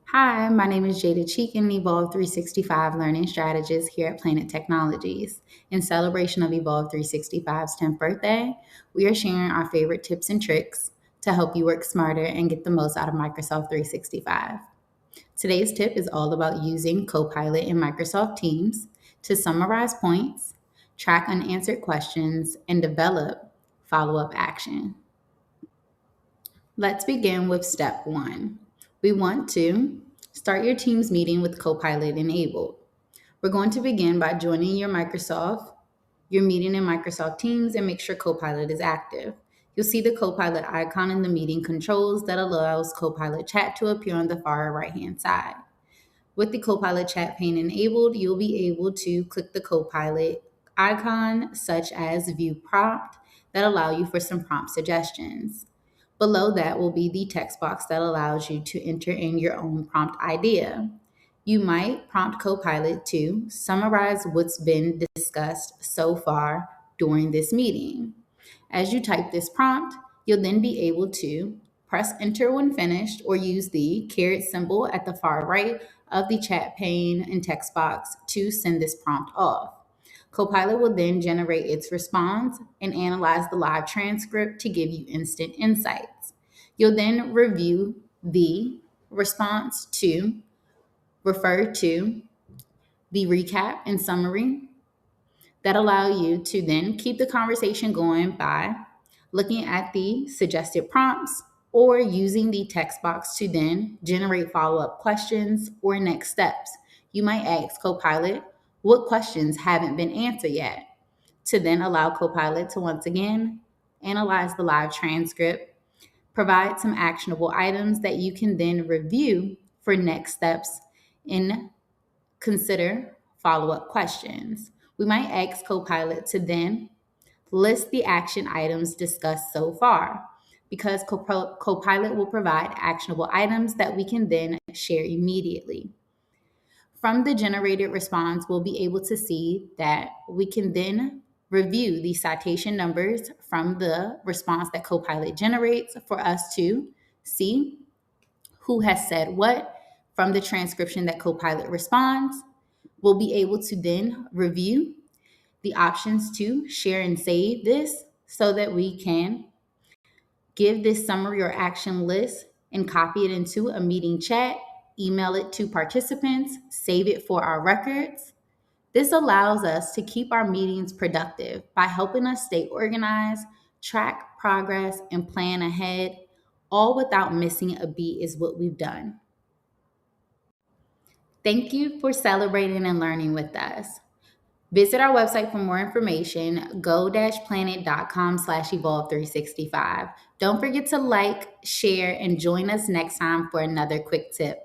Hi, my name is Jada Cheekin, Evolve 365 Learning Strategist here at Planet Technologies. In celebration of Evolve 365's 10th birthday, we are sharing our favorite tips and tricks to help you work smarter and get the most out of Microsoft 365. Today's tip is all about using Copilot in Microsoft Teams to summarize points, track unanswered questions, and develop follow up action. Let's begin with step one. We want to start your Teams meeting with Copilot enabled. We're going to begin by joining your meeting in Microsoft Teams and make sure Copilot is active. You'll see the Copilot icon in the meeting controls that allows Copilot chat to appear on the far right-hand side. With the Copilot chat pane enabled, you'll be able to click the Copilot icon, such as View Prompt, that allow you for some prompt suggestions. Below that will be the text box that allows you to enter in your own prompt idea. You might prompt Copilot to summarize what's been discussed so far during this meeting. As you type this prompt, you'll then be able to press enter when finished or use the caret symbol at the far right of the chat pane and text box to send this prompt off. Copilot will then generate its response and analyze the live transcript to give you instant insights. You'll then review the response to refer to the recap and summary that allow you to then keep the conversation going by looking at the suggested prompts or using the text box to then generate follow-up questions or next steps. You might ask Copilot what questions haven't been answered yet to then allow Copilot to once again analyze the live transcript, provide some actionable items that you can then review for next steps and consider follow-up questions. We might ask Copilot to then list the action items discussed so far because Copilot will provide actionable items that we can then share immediately. From the generated response, we'll be able to see that we can then review the citation numbers from the response that Copilot generates for us to see who has said what from the transcription that Copilot responds. We'll be able to then review the options to share and save this so that we can give this summary or action list and copy it into a meeting chat, email it to participants, save it for our records. This allows us to keep our meetings productive by helping us stay organized, track progress, and plan ahead, all without missing a beat is what we've done. Thank you for celebrating and learning with us. Visit our website for more information, go-planet.com/evolve365. Don't forget to like, share, and join us next time for another quick tip.